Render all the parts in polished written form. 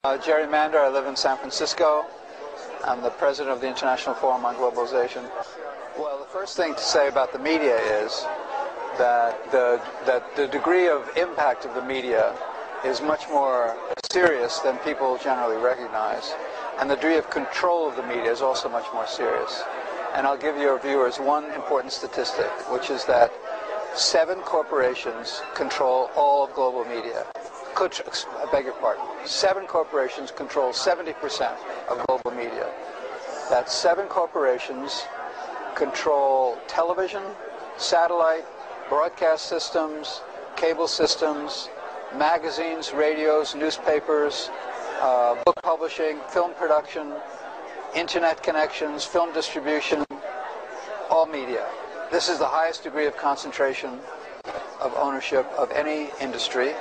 Gerrymander. I live in San Francisco. I'm the president of the International Forum on Globalization. Well, the first thing to say about the media is that the degree of impact of the media is much more serious than people generally recognize. And the degree of control of the media is also much more serious. And I'll give your viewers one important statistic, which is that 7 corporations control all of global media. I beg your pardon. 7 corporations control 70% of global media. That's 7 corporations control television, satellite, broadcast systems, cable systems, magazines, radios, newspapers, book publishing, film production, internet connections, film distribution, all media. This is the highest degree of concentration of ownership of any industry.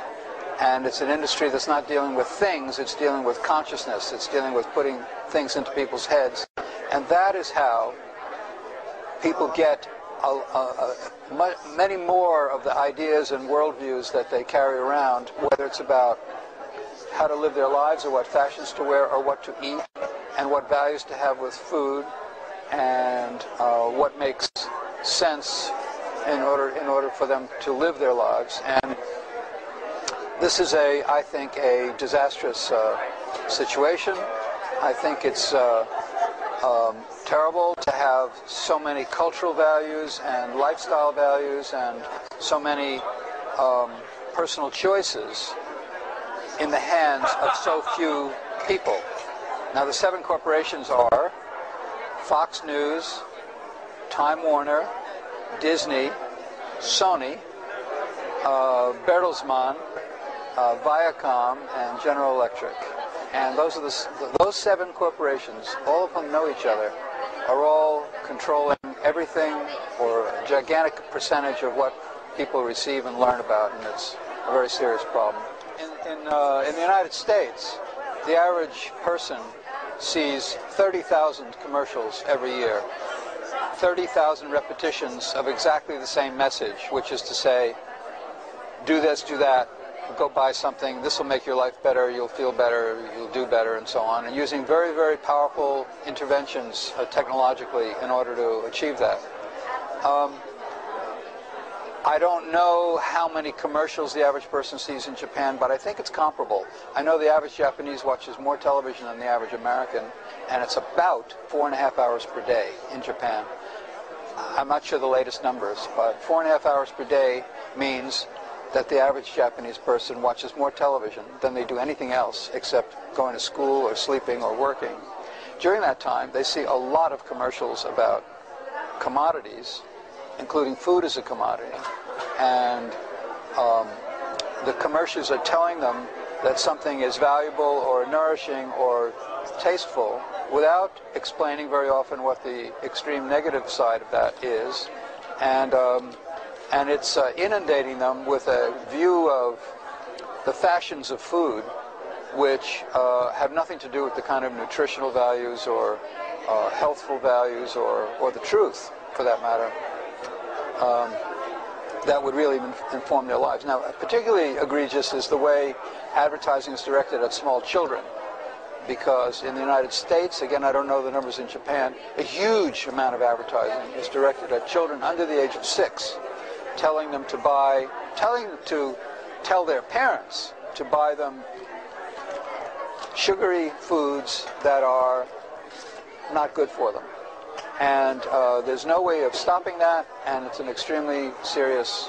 And it's an industry that's not dealing with things, it's dealing with consciousness, it's dealing with putting things into people's heads. And that is how people get many more of the ideas and worldviews that they carry around, whether it's about how to live their lives, or what fashions to wear, or what to eat, and what values to have with food, and what makes sense in order for them to live their lives. And this is, I think, a disastrous situation. I think it's terrible to have so many cultural values and lifestyle values and so many personal choices in the hands of so few people. Now, the 7 corporations are Fox News, Time Warner, Disney, Sony, Bertelsmann, Viacom, and General Electric. And those are those 7 corporations, all of them know each other, are all controlling everything, or a gigantic percentage of what people receive and learn about, and it's a very serious problem. In the United States, the average person sees 30,000 commercials every year, 30,000 repetitions of exactly the same message, which is to say, do this, do that, go buy something, this will make your life better, you'll feel better, you'll do better, and so on, and using very, very powerful interventions technologically in order to achieve that. I don't know how many commercials the average person sees in Japan, but I think it's comparable. I know the average Japanese watches more television than the average American, and it's about 4.5 hours per day in Japan. I'm not sure the latest numbers, but 4.5 hours per day means that the average Japanese person watches more television than they do anything else except going to school or sleeping or working. During that time, they see a lot of commercials about commodities, including food as a commodity. And the commercials are telling them that something is valuable or nourishing or tasteful without explaining very often what the extreme negative side of that is. And it's inundating them with a view of the fashions of food, which have nothing to do with the kind of nutritional values or healthful values or the truth, for that matter, that would really inform their lives. Now, particularly egregious is the way advertising is directed at small children, because in the United States, again, I don't know the numbers in Japan, a huge amount of advertising is directed at children under the age of 6. Telling them to tell their parents to buy them sugary foods that are not good for them. And there's no way of stopping that, and it's an extremely serious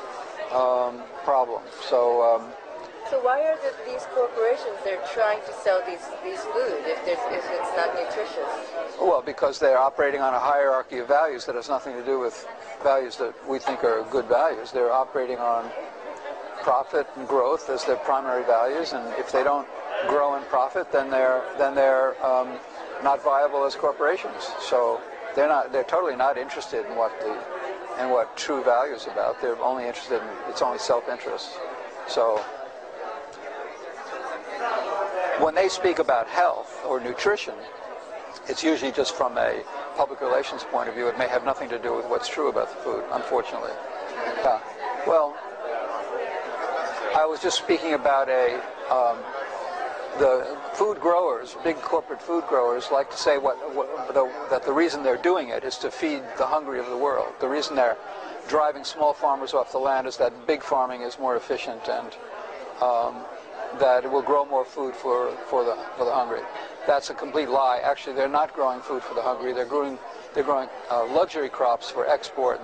problem. So why are these corporations, they're trying to sell these food if it's not nutritious? Well, because they're operating on a hierarchy of values that has nothing to do with values that we think are good values. They're operating on profit and growth as their primary values, and if they don't grow in profit, then they're not viable as corporations. So they're totally not interested in what true value is about. They're only interested in it's only self-interest. So when they speak about health or nutrition, it's usually just from a public relations point of view. It may have nothing to do with what's true about the food, unfortunately. Well, I was just speaking about the food growers, big corporate food growers, like to say that the reason they're doing it is to feed the hungry of the world. The reason they're driving small farmers off the land is that big farming is more efficient and that it will grow more food for the hungry. That's a complete lie. Actually, they're not growing food for the hungry. They're growing luxury crops for export,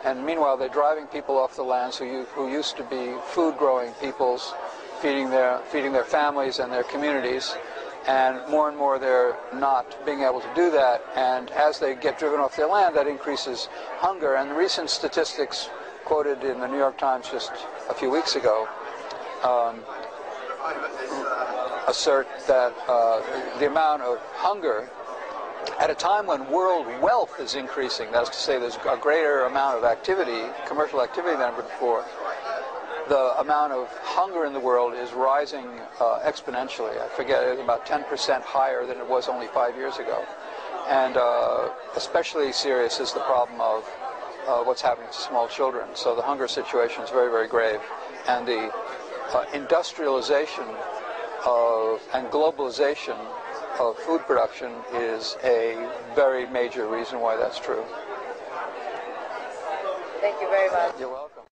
and meanwhile they're driving people off the lands who used to be food-growing peoples, feeding their families and their communities, and more they're not being able to do that. And as they get driven off their land, that increases hunger. And recent statistics quoted in the New York Times just a few weeks ago assert that the amount of hunger at a time when world wealth is increasing, that is to say there's a greater amount of activity, commercial activity than ever before, the amount of hunger in the world is rising exponentially. I forget, it's about 10% higher than it was only 5 years ago. And especially serious is the problem of what's happening to small children. So the hunger situation is very, very grave. And the industrialization and globalization of food production is a very major reason why that's true. Thank you very much. You're welcome.